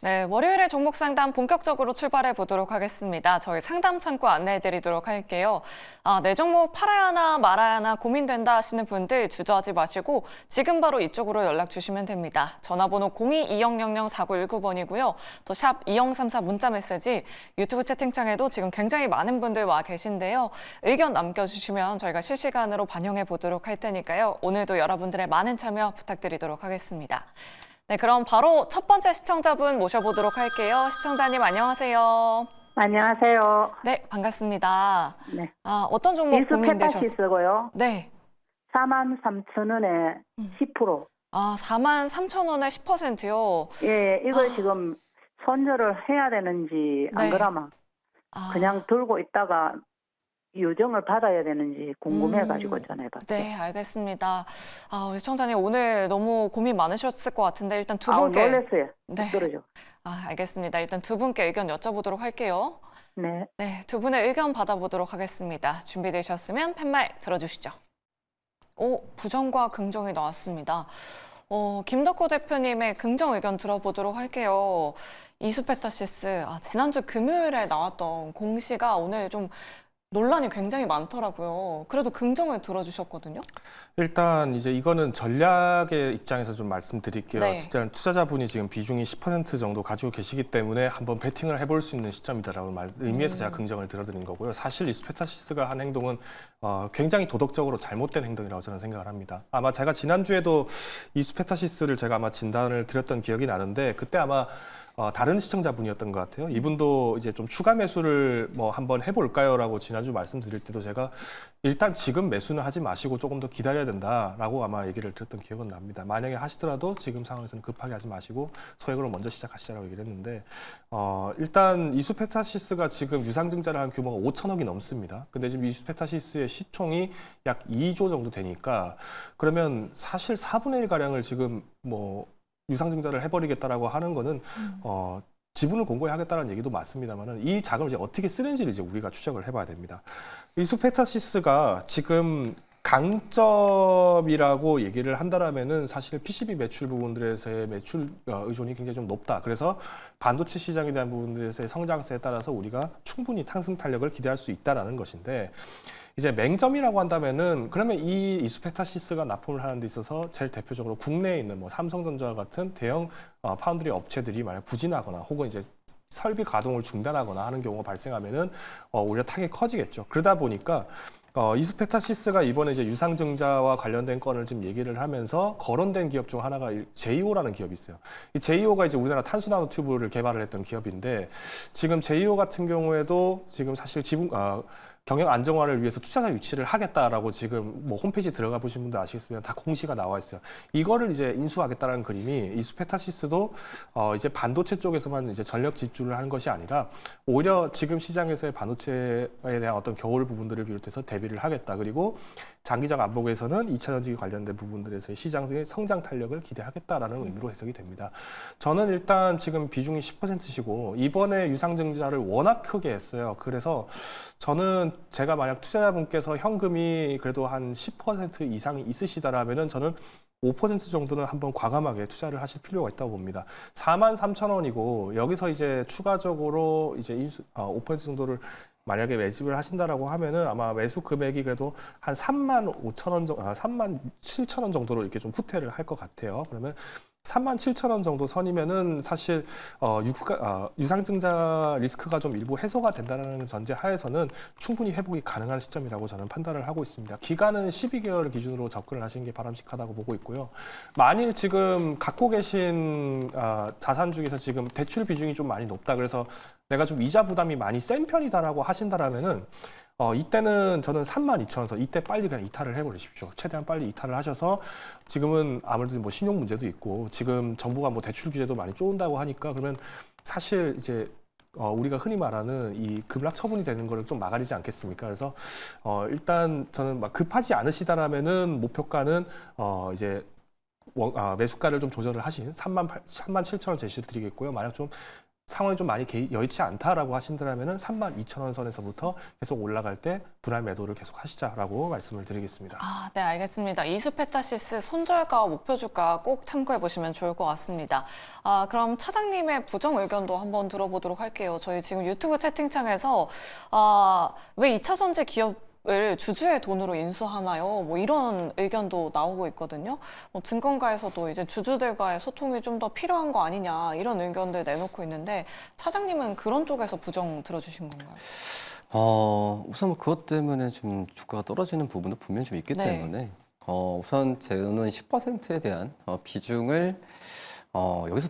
네, 월요일에 종목 상담 본격적으로 출발해 보도록 하겠습니다. 저희 상담 창구 안내해 드리도록 할게요. 내 종목 팔아야 하나 말아야 하나 고민된다 하시는 분들 주저하지 마시고 지금 바로 이쪽으로 연락 주시면 됩니다. 전화번호 02-2000-4919번이고요. 또 샵 2034 문자 메시지, 유튜브 채팅창에도 지금 굉장히 많은 분들 와 계신데요. 의견 남겨주시면 저희가 실시간으로 반영해 보도록 할 테니까요. 오늘도 여러분들의 많은 참여 부탁드리도록 하겠습니다. 네, 그럼 바로 첫 번째 시청자분 모셔보도록 할게요. 시청자님 안녕하세요. 안녕하세요. 네, 반갑습니다. 네. 어떤 종목 고민되셨어요? 이수페타시스고요. 네. 43,000원에 10%. 43,000원에 10%요? 예, 이걸 지금 손절을 해야 되는지 안 네. 그러면 그냥 들고 있다가 유정을 받아야 되는지 궁금해가지고 전화해봤어요. 네, 알겠습니다. 우리 시청자님 오늘 너무 고민 많으셨을 것 같은데 일단 두 분께 놀랐어요. 네. 떨어져. 알겠습니다. 일단 두 분께 의견 여쭤보도록 할게요. 네. 네, 두 분의 의견 받아보도록 하겠습니다. 준비되셨으면 팻말 들어주시죠. 부정과 긍정이 나왔습니다. 김덕호 대표님의 긍정 의견 들어보도록 할게요. 이수페타시스, 지난주 금요일에 나왔던 공시가 오늘 좀 논란이 굉장히 많더라고요. 그래도 긍정을 들어주셨거든요. 일단 이제 이거는 전략의 입장에서 좀 말씀드릴게요. 네. 진짜 투자자분이 지금 비중이 10% 정도 가지고 계시기 때문에 한번 베팅을 해볼 수 있는 시점이다라고 의미에서 제가 긍정을 들어드린 거고요. 사실 이스페타시스가 한 행동은 굉장히 도덕적으로 잘못된 행동이라고 저는 생각을 합니다. 아마 제가 지난주에도 이스페타시스를 제가 아마 진단을 드렸던 기억이 나는데 그때 아마 다른 시청자분이었던 것 같아요. 이분도 이제 좀 추가 매수를 뭐 한번 해볼까요?라고 지난주 말씀드릴 때도 제가 일단 지금 매수는 하지 마시고 조금 더 기다려야 된다라고 아마 얘기를 드렸던 기억은 납니다. 만약에 하시더라도 지금 상황에서는 급하게 하지 마시고 소액으로 먼저 시작하시라고 얘기를 했는데 일단 이수페타시스가 지금 유상증자를 한 규모가 5천억이 넘습니다. 근데 지금 이수페타시스의 시총이 약 2조 정도 되니까 그러면 사실 4분의 1 가량을 지금 뭐 유상증자를 해버리겠다라고 하는 거는 지분을 공고히 하겠다는 얘기도 맞습니다만은 이 자금을 이제 어떻게 쓰는지를 이제 우리가 추적을 해봐야 됩니다. 이수페타시스가 지금 강점이라고 얘기를 한다라면은 사실 PCB 매출 부분들에서의 매출 의존이 굉장히 좀 높다. 그래서 반도체 시장에 대한 부분들에서의 성장세에 따라서 우리가 충분히 상승 탄력을 기대할 수 있다라는 것인데. 이제 맹점이라고 한다면은 그러면 이 이수페타시스가 납품을 하는 데 있어서 제일 대표적으로 국내에 있는 뭐 삼성전자와 같은 대형 파운드리 업체들이 만약 부진하거나 혹은 이제 설비 가동을 중단하거나 하는 경우가 발생하면은 오히려 타격이 커지겠죠. 그러다 보니까 이수페타시스가 이번에 이제 유상증자와 관련된 건을 지금 얘기를 하면서 거론된 기업 중 하나가 제이오라는 기업이 있어요. 이 제이오가 이제 우리나라 탄소나노 튜브를 개발을 했던 기업인데 지금 제이오 같은 경우에도 지금 사실 경영 안정화를 위해서 투자자 유치를 하겠다라고 지금 뭐 홈페이지 들어가 보신 분들 아시겠지만 다 공시가 나와 있어요. 이거를 이제 인수하겠다라는 그림이 이수페타시스도 이제 반도체 쪽에서만 이제 전력 집중을 하는 것이 아니라 오히려 지금 시장에서의 반도체에 대한 어떤 겨울 부분들을 비롯해서 대비를 하겠다. 그리고 장기적 안보에서는 2차 전지기 관련된 부분들에서의 시장의 성장 탄력을 기대하겠다라는 의미로 해석이 됩니다. 저는 일단 지금 비중이 10%시고 이번에 유상증자를 워낙 크게 했어요. 그래서 저는 제가 만약 투자자분께서 현금이 그래도 한 10% 이상이 있으시다라면은 저는 5% 정도는 한번 과감하게 투자를 하실 필요가 있다고 봅니다. 43,000원이고 여기서 이제 추가적으로 이제 5% 정도를 만약에 매집을 하신다라고 하면은 아마 매수 금액이 그래도 한 35,000원 정도, 37,000원 정도로 이렇게 좀 후퇴를 할 것 같아요. 그러면 37,000원 정도 선이면은 사실 유상증자 리스크가 좀 일부 해소가 된다는 전제 하에서는 충분히 회복이 가능한 시점이라고 저는 판단을 하고 있습니다. 기간은 12개월 기준으로 접근을 하시는 게 바람직하다고 보고 있고요. 만일 지금 갖고 계신 자산 중에서 지금 대출 비중이 좀 많이 높다. 그래서 내가 좀 이자 부담이 많이 센 편이다라고 하신다라면은 이때는 저는 32,000원에서 이때 빨리 그냥 이탈을 해버리십시오. 최대한 빨리 이탈을 하셔서 지금은 아무래도 뭐 신용 문제도 있고 지금 정부가 뭐 대출 규제도 많이 쪼은다고 하니까 그러면 사실 이제 우리가 흔히 말하는 이 급락 처분이 되는 거를 좀 막아내지 않겠습니까? 그래서 일단 저는 막 급하지 않으시다라면은 목표가는 이제 매수가를 좀 조절을 하신 37,000원 제시를 드리겠고요. 만약 좀 상황이 좀 많이 여의치 않다라고 하신다면은 32,000원 선에서부터 계속 올라갈 때 분할 매도를 계속 하시자라고 말씀을 드리겠습니다. 네, 알겠습니다. 이수페타시스 손절가 목표 주가 꼭 참고해 보시면 좋을 것 같습니다. 그럼 차장님의 부정 의견도 한번 들어보도록 할게요. 저희 지금 유튜브 채팅창에서 왜 2차 전지 기업을 주주의 돈으로 인수하나요? 뭐 이런 의견도 나오고 있거든요. 증권가에서도 이제 주주들과의 소통이 좀 더 필요한 거 아니냐 이런 의견들 내놓고 있는데 차장님은 그런 쪽에서 부정 들어주신 건가요? 우선 뭐 그것 때문에 좀 주가가 떨어지는 부분도 분명히 좀 있기 네. 때문에 우선 저는 10%에 대한 비중을 여기서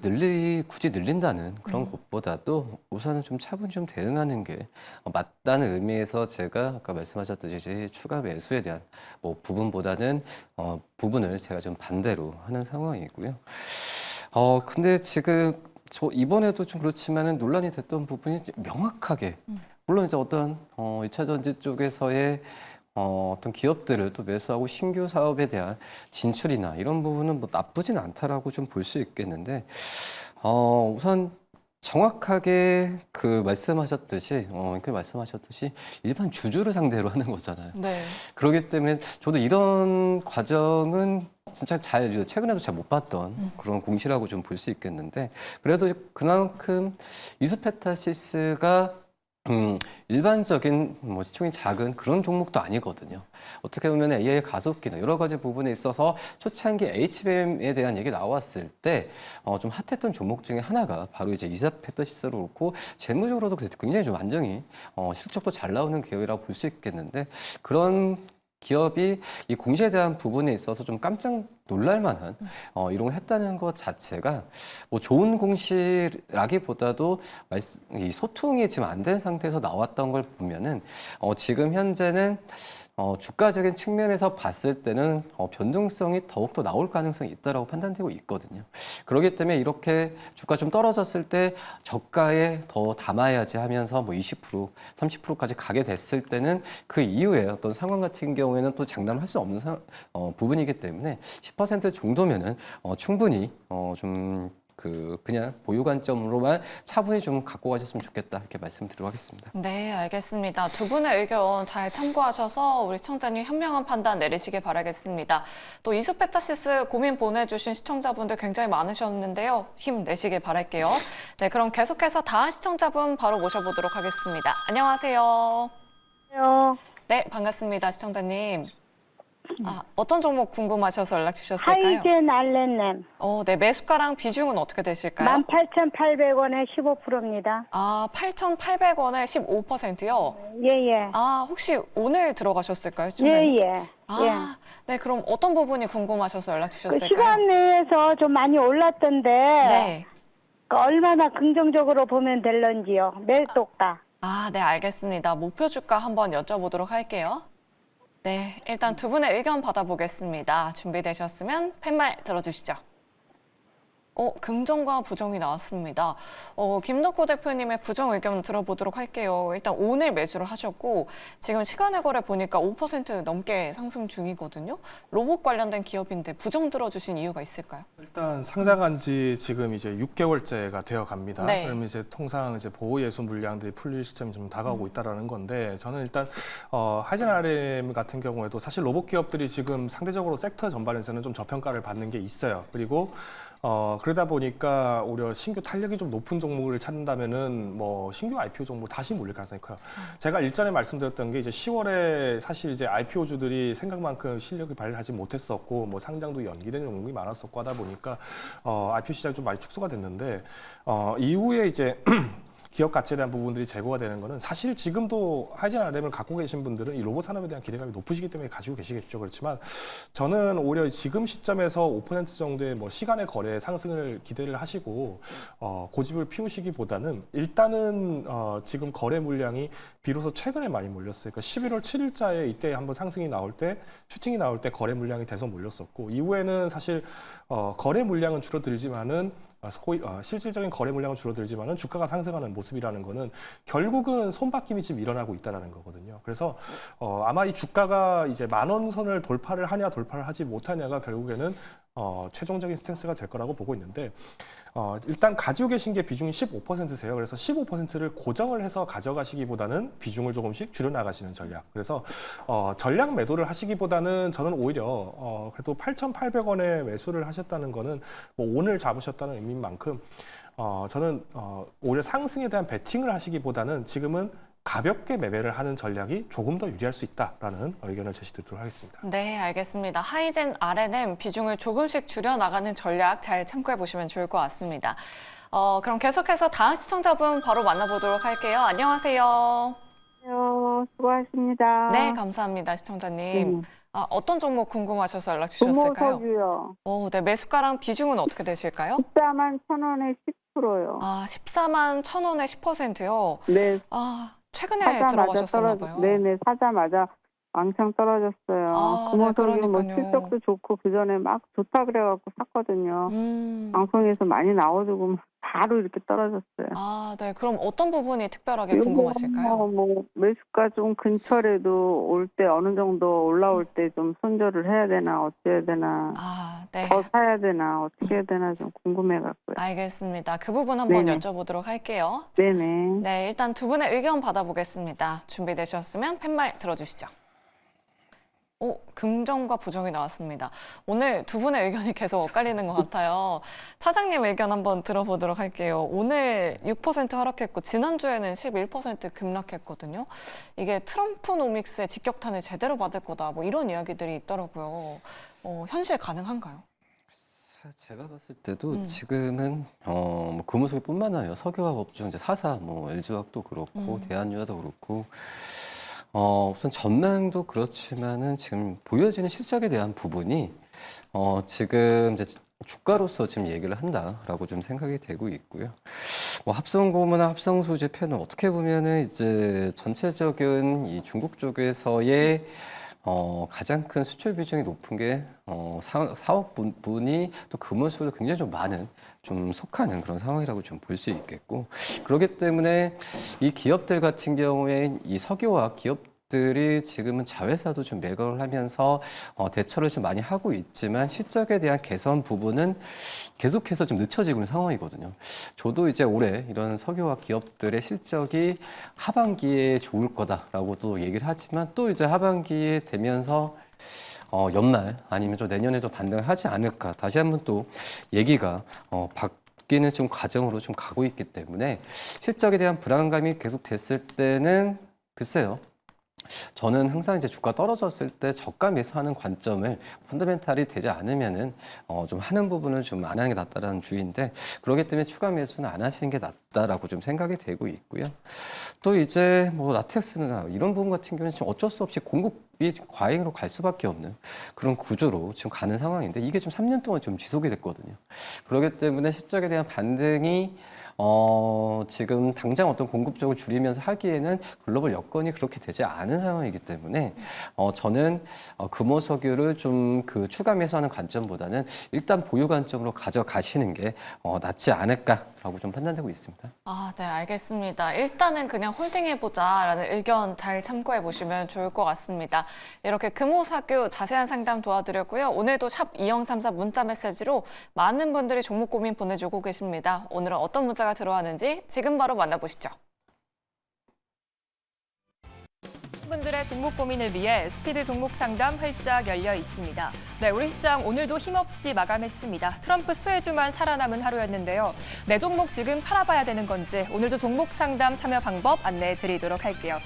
굳이 늘린다는 그런 것보다도 우선은 좀 차분히 좀 대응하는 게 맞다는 의미에서 제가 아까 말씀하셨듯이 추가 매수에 대한 뭐 부분보다는 부분을 제가 좀 반대로 하는 상황이고요. 근데 지금 저 이번에도 좀 그렇지만은 논란이 됐던 부분이 명확하게 물론 이제 어떤 2차 전지 쪽에서의 어떤 기업들을 또 매수하고 신규 사업에 대한 진출이나 이런 부분은 뭐 나쁘진 않다라고 좀 볼 수 있겠는데 우선 정확하게 그 말씀하셨듯이 일반 주주를 상대로 하는 거잖아요. 네. 그렇기 때문에 저도 이런 과정은 진짜 최근에도 잘 못 봤던 그런 공시라고 좀 볼 수 있겠는데 그래도 그만큼 이수페타시스가 일반적인 뭐 시총이 작은 그런 종목도 아니거든요. 어떻게 보면 AI 가속기나 여러 가지 부분에 있어서 초창기 HBM에 대한 얘기 나왔을 때 좀 핫했던 종목 중에 하나가 바로 이제 이수페타시스로 그렇고 재무적으로도 굉장히 좀 안정이 실적도 잘 나오는 기업이라고 볼 수 있겠는데 그런 기업이 이 공시에 대한 부분에 있어서 좀 깜짝 놀랄 만한 이런 걸 했다는 것 자체가 뭐 좋은 공시라기보다도 이 소통이 지금 안 된 상태에서 나왔던 걸 보면은 지금 현재는 주가적인 측면에서 봤을 때는 변동성이 더욱더 나올 가능성이 있다라고 판단되고 있거든요. 그렇기 때문에 이렇게 주가 좀 떨어졌을 때 저가에 더 담아야지 하면서 뭐 20%, 30%까지 가게 됐을 때는 그 이후에 어떤 상황 같은 경우에는 또 장담할 수 없는 부분이기 때문에 10% 정도면은 충분히 그냥 보유 관점으로만 차분히 좀 갖고 가셨으면 좋겠다 이렇게 말씀드리도록 하겠습니다. 네, 알겠습니다. 두 분의 의견 잘 참고하셔서 우리 시청자님 현명한 판단 내리시길 바라겠습니다. 또 이수페타시스 고민 보내주신 시청자분들 굉장히 많으셨는데요. 힘내시길 바랄게요. 네, 그럼 계속해서 다음 시청자분 바로 모셔보도록 하겠습니다. 안녕하세요. 안녕하세요. 네, 반갑습니다. 시청자님. 어떤 종목 궁금하셔서 연락 주셨을까요? 하이젠 알렌렘 네, 매수가랑 비중은 어떻게 되실까요? 18,800원에 15%입니다. 8,800원에 15%요? 예예. 혹시 오늘 들어가셨을까요? 시청자님? 예예. 네, 그럼 어떤 부분이 궁금하셔서 연락 그 주셨을까요? 시간 내에서 좀 많이 올랐던데 네. 그 얼마나 긍정적으로 보면 될런지요. 매도가. 네, 알겠습니다. 목표 주가 한번 여쭤보도록 할게요. 네, 일단 두 분의 의견 받아보겠습니다. 준비되셨으면 팻말 들어주시죠. 긍정과 부정이 나왔습니다. 김덕호 대표님의 부정 의견 들어보도록 할게요. 일단 오늘 매수를 하셨고 지금 시간의 거래 보니까 5% 넘게 상승 중이거든요. 로봇 관련된 기업인데 부정 들어주신 이유가 있을까요? 일단 상장한 지 지금 이제 6개월째가 되어 갑니다. 네. 그러면 이제 통상 이제 보호 예수 물량들이 풀릴 시점이 좀 다가오고 있다라는 건데 저는 일단 하이젠 RM 같은 경우에도 사실 로봇 기업들이 지금 상대적으로 섹터 전반에서는 좀 저평가를 받는 게 있어요. 그리고 그러다 보니까 오히려 신규 탄력이 좀 높은 종목을 찾는다면은 뭐 신규 IPO 종목 다시 몰릴 가능성이 커요. 제가 일전에 말씀드렸던 게 이제 10월에 사실 이제 IPO주들이 생각만큼 실력을 발휘하지 못했었고 뭐 상장도 연기된 종목이 많았었고 하다 보니까 IPO 시장이 좀 많이 축소가 됐는데 이후에 이제 기업 가치에 대한 부분들이 제고가 되는 거는 사실 지금도 하이젠 RM을 갖고 계신 분들은 이 로봇 산업에 대한 기대감이 높으시기 때문에 가지고 계시겠죠. 그렇지만 저는 오히려 지금 시점에서 5% 정도의 뭐 시간의 거래 상승을 기대를 하시고 고집을 피우시기보다는 일단은 지금 거래 물량이 비로소 최근에 많이 몰렸어요. 그러니까 11월 7일자에 이때 한번 상승이 나올 때 슈팅이 나올 때 거래 물량이 대서 몰렸었고 이후에는 사실 거래 물량은 줄어들지만은 실질적인 거래 물량은 줄어들지만은 주가가 상승하는 모습이라는 거는 결국은 손바뀜이 지금 일어나고 있다는 거거든요. 그래서 아마 이 주가가 이제 10,000원 선을 돌파를 하냐 돌파를 하지 못하냐가 결국에는 최종적인 스탠스가 될 거라고 보고 있는데 일단 가지고 계신 게 비중이 15%세요. 그래서 15%를 고정을 해서 가져가시기보다는 비중을 조금씩 줄여나가시는 전략. 그래서 전략 매도를 하시기보다는 저는 오히려 그래도 8,800원에 매수를 하셨다는 거는 뭐 오늘 잡으셨다는 의미인 만큼 저는 오히려 상승에 대한 베팅을 하시기보다는 지금은 가볍게 매매를 하는 전략이 조금 더 유리할 수 있다라는 의견을 제시드리도록 하겠습니다. 네, 알겠습니다. 하이젠 R&M 비중을 조금씩 줄여나가는 전략 잘 참고해 보시면 좋을 것 같습니다. 그럼 계속해서 다음 시청자분 바로 만나보도록 할게요. 안녕하세요. 안녕하세요. 수고하십니다. 네, 감사합니다, 시청자님. 어떤 종목 궁금하셔서 연락 주셨을까요? 금호석유요. 네, 매수가랑 비중은 어떻게 되실까요? 14만 1,000원에 10%요. 14만 1,000원에 10%요. 네. 최근에 사자마자 들어가셨었나 봐요. 네네, 사자마자 왕창 떨어졌어요. 네, 금호석유 뭐 그러니까요. 실적도 좋고 그 전에 막 좋다 그래갖고 샀거든요. 방송에서 많이 나와주고 바로 이렇게 떨어졌어요. 네. 그럼 어떤 부분이 특별하게 궁금하실까요? 뭐 매수가 좀 근처라도 올 때 어느 정도 올라올 때 좀 손절을 해야 되나 어찌해야 되나 네. 더 사야 되나 어떻게 해야 되나 좀 궁금해갖고요. 알겠습니다. 그 부분 한번 네네. 여쭤보도록 할게요. 네네. 네, 일단 두 분의 의견 받아보겠습니다. 준비되셨으면 팻말 들어주시죠. 긍정과 부정이 나왔습니다. 오늘 두 분의 의견이 계속 엇갈리는 것 같아요. 차장님 의견 한번 들어보도록 할게요. 오늘 6% 하락했고 지난주에는 11% 급락했거든요. 이게 트럼프노믹스의 직격탄을 제대로 받을 거다. 뭐 이런 이야기들이 있더라고요. 현실 가능한가요? 제가 봤을 때도 지금은 뭐 금호석유뿐만 아니라 석유화학 업종 이제 4사 뭐 LG화학도 그렇고 대한유화도 그렇고 우선 전망도 그렇지만은 지금 보여지는 실적에 대한 부분이 지금 이제 주가로서 지금 얘기를 한다라고 좀 생각이 되고 있고요. 뭐 합성고무나 합성소재 편은 어떻게 보면은 이제 전체적인 이 중국 쪽에서의 가장 큰 수출 비중이 높은 게 사업 분이 또 금호석유도 굉장히 좀 많은 좀 속하는 그런 상황이라고 좀 볼 수 있겠고 그렇기 때문에 이 기업들 같은 경우에 이 석유화학 기업들이 지금은 자회사도 좀 매각을 하면서 대처를 좀 많이 하고 있지만 실적에 대한 개선 부분은 계속해서 좀 늦춰지고 있는 상황이거든요. 저도 이제 올해 이런 석유화학 기업들의 실적이 하반기에 좋을 거다라고 또 얘기를 하지만 또 이제 하반기에 되면서 연말 아니면 좀 내년에도 반등하지 않을까 다시 한번 또 얘기가 바뀌는 좀 과정으로 좀 가고 있기 때문에 실적에 대한 불안감이 계속 됐을 때는 글쎄요. 저는 항상 이제 주가 떨어졌을 때 저가 매수하는 관점을 펀더멘탈이 되지 않으면은 좀 하는 부분은 좀 안 하는 게 낫다라는 주의인데 그렇기 때문에 추가 매수는 안 하시는 게 낫다라고 좀 생각이 되고 있고요. 또 이제 뭐 라텍스나 이런 부분 같은 경우는 지금 어쩔 수 없이 공급이 과잉으로 갈 수밖에 없는 그런 구조로 지금 가는 상황인데 이게 좀 3년 동안 좀 지속이 됐거든요. 그렇기 때문에 실적에 대한 반등이 지금 당장 어떤 공급적으로 줄이면서 하기에는 글로벌 여건이 그렇게 되지 않은 상황이기 때문에 저는 금호석유를 좀 그 추가 매수하는 관점보다는 일단 보유 관점으로 가져가시는 게 낫지 않을까라고 좀 판단되고 있습니다. 네, 알겠습니다. 일단은 그냥 홀딩해보자라는 의견 잘 참고해 보시면 좋을 것 같습니다. 이렇게 금호석유 자세한 상담 도와드렸고요. 오늘도 샵 2034 문자 메시지로 많은 분들이 종목 고민 보내주고 계십니다. 오늘은 어떤 문자가 들어왔는지 지금 바로 만나보시죠. 분들의 종목 고민을 위해 스피드 종목 상담 활짝 열려 있습니다. 네, 우리 시장 오늘도 힘없이 마감했습니다. 트럼프 수혜주만 살아남은 하루였는데요. 내 종목 지금 팔아봐야 되는 건지 오늘도 종목 상담 참여 방법 안내해 드리도록 할게요.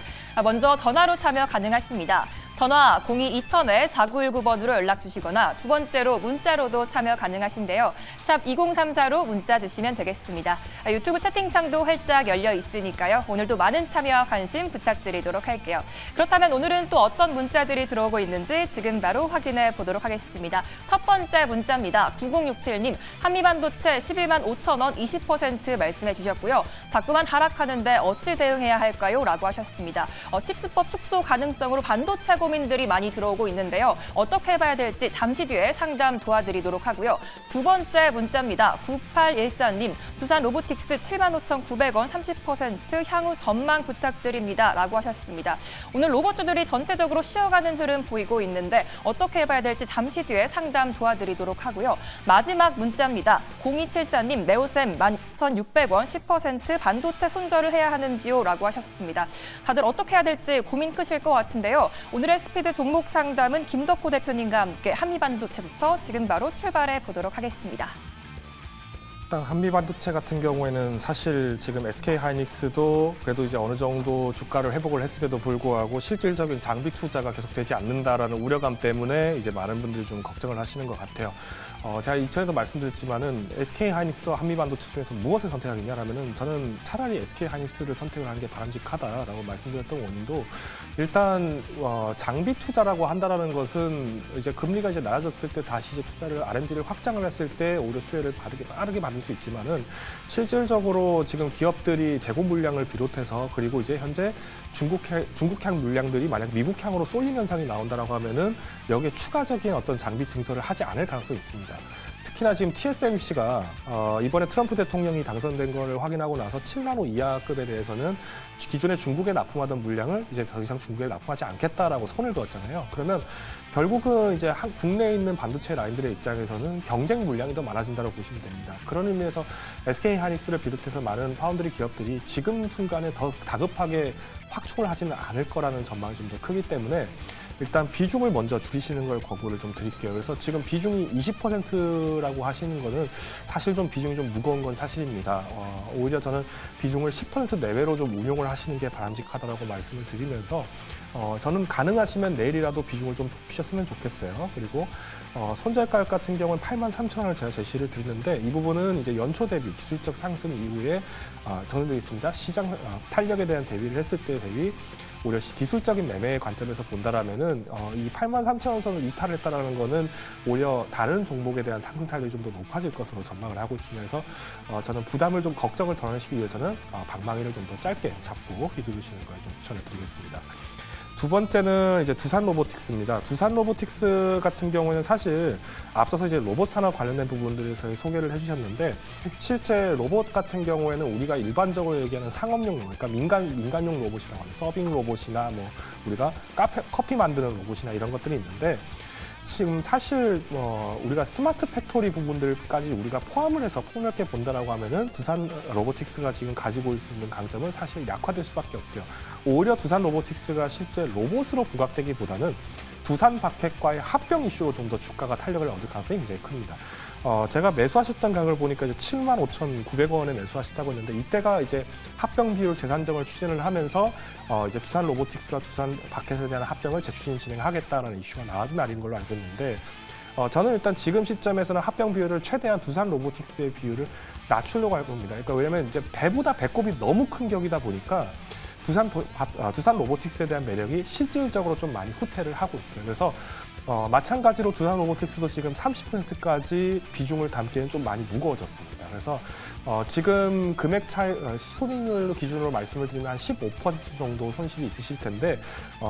먼저 전화로 참여 가능하십니다. 전화 02-2000-4919번으로 연락 주시거나 두 번째로 문자로도 참여 가능하신데요. 샵 2034로 문자 주시면 되겠습니다. 유튜브 채팅창도 활짝 열려 있으니까요. 오늘도 많은 참여와 관심 부탁드리도록 할게요. 그렇다면 오늘은 또 어떤 문자들이 들어오고 있는지 지금 바로 확인해 보도록 하겠습니다. 첫 번째 문자입니다. 9067님, 한미반도체 11만 5천 원 20% 말씀해 주셨고요. 자꾸만 하락하는데 어찌 대응해야 할까요? 라고 하셨습니다. 칩스법 축소 가능성으로 반도체 고민들이 많이 들어오고 있는데요. 어떻게 해봐야 될지 잠시 뒤에 상담 도와드리도록 하고요. 두 번째 문자입니다. 9814님, 두산 로보틱스 75,900원 30% 향후 전망 부탁드립니다. 라고 하셨습니다. 오늘 로봇주들이 전체적으로 쉬어가는 흐름 보이고 있는데 어떻게 해봐야 될지 잠시 뒤에 상담 도와드리도록 하고요. 마지막 문자입니다. 0274님, 네오셈 11,600원 10% 반도체 손절을 해야 하는지요? 라고 하셨습니다. 다들 어떻게 해야 될지 고민 크실 것 같은데요. 오늘의 스피드 종목 상담은 김덕호 대표님과 함께 한미반도체부터 지금 바로 출발해 보도록 하겠습니다. 일단 한미반도체 같은 경우에는 사실 지금 SK하이닉스도 그래도 이제 어느 정도 주가를 회복을 했음에도 불구하고 실질적인 장비 투자가 계속되지 않는다라는 우려감 때문에 이제 많은 분들이 좀 걱정을 하시는 것 같아요. 제가 이전에도 말씀드렸지만은 SK하이닉스와 한미반도체 중에서 무엇을 선택하겠냐라면은 저는 차라리 SK하이닉스를 선택을 하는 게 바람직하다라고 말씀드렸던 원인도 일단 장비 투자라고 한다라는 것은 이제 금리가 이제 낮아졌을 때 다시 이제 투자를 R&D를 확장을 했을 때 오히려 수혜를 빠르게 받을 수 있지만은 실질적으로 지금 기업들이 재고 물량을 비롯해서 그리고 이제 현재 중국향 물량들이 만약 미국향으로 쏠림 현상이 나온다라고 하면은 여기에 추가적인 어떤 장비 증설을 하지 않을 가능성이 있습니다. 특히나 지금 TSMC가 이번에 트럼프 대통령이 당선된 걸 확인하고 나서 7나노 이하급에 대해서는 기존에 중국에 납품하던 물량을 이제 더 이상 중국에 납품하지 않겠다라고 선을 그었잖아요. 그러면 결국은 이제 국내에 있는 반도체 라인들의 입장에서는 경쟁 물량이 더 많아진다고 보시면 됩니다. 그런 의미에서 SK하이닉스를 비롯해서 많은 파운드리 기업들이 지금 순간에 더 다급하게 확충을 하지는 않을 거라는 전망이 좀 더 크기 때문에 일단 비중을 먼저 줄이시는 걸 권고를 좀 드릴게요. 그래서 지금 비중이 20%라고 하시는 거는 사실 좀 비중이 좀 무거운 건 사실입니다. 오히려 저는 비중을 10% 내외로 좀 운용을 하시는 게 바람직하다고 말씀을 드리면서 저는 가능하시면 내일이라도 비중을 좀 좁히셨으면 좋겠어요. 그리고 손절가격 같은 경우는 83,000원을 제가 제시를 드리는데 이 부분은 이제 연초 대비 기술적 상승 이후에 정해되어 있습니다. 시장 탄력에 대한 대비를 했을 때 대비 오히려 기술적인 매매의 관점에서 본다라면은 이 83,000원 선을 이탈했다라는 거는 오히려 다른 종목에 대한 상승 탄력이 좀 더 높아질 것으로 전망을 하고 있으면서 저는 부담을 좀 걱정을 덜어내시기 위해서는 방망이를 좀 더 짧게 잡고 휘두르시는 걸 좀 추천해 드리겠습니다. 두 번째는 이제 두산 로보틱스입니다. 두산 로보틱스 같은 경우에는 사실 앞서서 이제 로봇 산업 관련된 부분들에서 소개를 해주셨는데 실제 로봇 같은 경우에는 우리가 일반적으로 얘기하는 상업용 로봇, 그러니까 민간용 로봇이라고 하는 서빙 로봇이나 뭐 우리가 커피 만드는 로봇이나 이런 것들이 있는데 지금 사실 우리가 스마트 팩토리 부분들까지 우리가 포함을 해서 폭넓게 본다라고 하면은 두산 로보틱스가 지금 가지고 있는 강점은 사실 약화될 수밖에 없어요. 오히려 두산 로보틱스가 실제 로봇으로 부각되기보다는 두산 바켓과의 합병 이슈로 좀 더 주가가 탄력을 얻을 가능성이 굉장히 큽니다. 제가 매수하셨던 가격을 보니까 이제 75,900원에 매수하셨다고 했는데 이때가 이제 합병 비율 재산정을 추진을 하면서 이제 두산 로보틱스와 두산 바켓에 대한 합병을 재추진 진행하겠다라는 이슈가 나온 날인 걸로 알고 있는데 저는 일단 지금 시점에서는 합병 비율을 최대한 두산 로보틱스의 비율을 낮추려고 할 겁니다. 그러니까 왜냐하면 이제 배보다 배꼽이 너무 큰 격이다 보니까 두산 로보틱스에 대한 매력이 실질적으로 좀 많이 후퇴를 하고 있어요. 그래서 마찬가지로 두산 로보틱스도 지금 30%까지 비중을 담기에는 좀 많이 무거워졌습니다. 그래서 지금 금액 차이, 손익률 기준으로 말씀을 드리면 한 15% 정도 손실이 있으실 텐데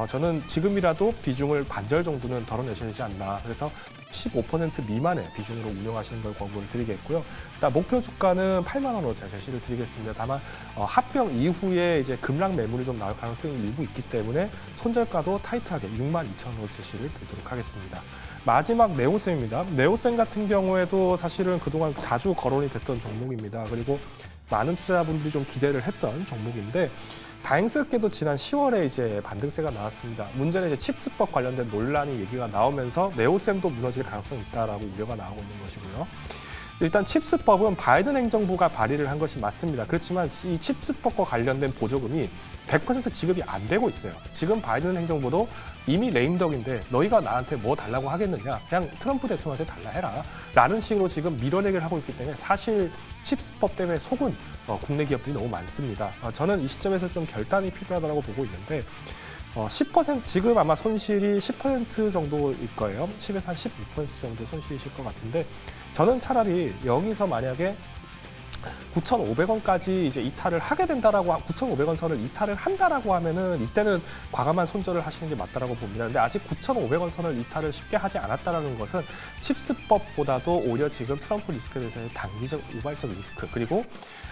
저는 지금이라도 비중을 반절 정도는 덜어내셔야 되지 않나. 그래서 15% 미만의 비중으로 운영하시는 걸 권고를 드리겠고요. 일단 목표 주가는 8만 원으로 제가 제시를 드리겠습니다. 다만 합병 이후에 이제 급락 매물이 좀 나올 가능성이 일부 있기 때문에 손절가도 타이트하게 62,000원으로 제시를 드리도록 하겠습니다. 마지막 네오셈입니다. 네오셈 같은 경우에도 사실은 그동안 자주 거론이 됐던 종목입니다. 그리고 많은 투자자분들이 좀 기대를 했던 종목인데 다행스럽게도 지난 10월에 이제 반등세가 나왔습니다. 문제는 이제 칩스법 관련된 논란이 얘기가 나오면서 네오셈도 무너질 가능성이 있다라고 우려가 나오고 있는 것이고요. 일단 칩스법은 바이든 행정부가 발의를 한 것이 맞습니다. 그렇지만 이 칩스법과 관련된 보조금이 100% 지급이 안 되고 있어요. 지금 바이든 행정부도 이미 레임덕인데 너희가 나한테 뭐 달라고 하겠느냐, 그냥 트럼프 대통령한테 달라 해라 라는 식으로 지금 밀어내기를 하고 있기 때문에 사실 칩스법 때문에 속은 국내 기업들이 너무 많습니다. 저는 이 시점에서 좀 결단이 필요하다고 보고 있는데 10% 지금 아마 손실이 10% 정도일 거예요. 10에서 한 15% 정도 손실이실 것 같은데 저는 차라리 여기서 만약에 9,500원까지 이제 이탈을 하게 된다라고 9,500원 선을 이탈을 한다라고 하면은 이때는 과감한 손절을 하시는 게 맞다라고 봅니다. 근데 아직 9,500원 선을 이탈을 쉽게 하지 않았다라는 것은 칩스법보다도 오히려 지금 트럼프 리스크에 대해서의 단기적 우발적 리스크, 그리고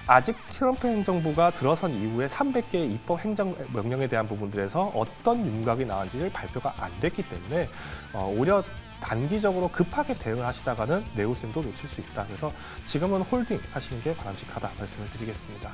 아직 트럼프 행정부가 들어선 이후에 300개의 입법 행정 명령에 대한 부분들에서 어떤 윤곽이 나온지를 발표가 안 됐기 때문에 오히려 단기적으로 급하게 대응을 하시다가는 네오셈도 놓칠 수 있다. 그래서 지금은 홀딩 하시는 게 바람직하다 말씀을 드리겠습니다.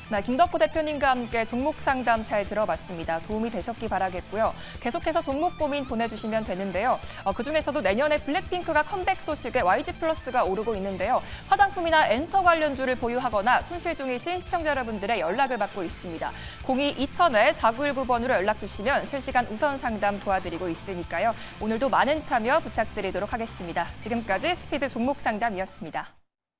네, 김덕호 대표님과 함께 종목 상담 잘 들어봤습니다. 도움이 되셨기 바라겠고요. 계속해서 종목 고민 보내주시면 되는데요. 그중에서도 내년에 블랙핑크가 컴백 소식에 YG플러스가 오르고 있는데요. 화장품이나 엔터 관련주를 보유하거나 손실 중이신 시청자 여러분들의 연락을 받고 있습니다. 02-2000-4919번으로 연락 주시면 실시간 우선 상담 도와드리고 있으니까요. 오늘도 많은 참여 부탁드리도록 하겠습니다. 지금까지 스피드 종목 상담이었습니다.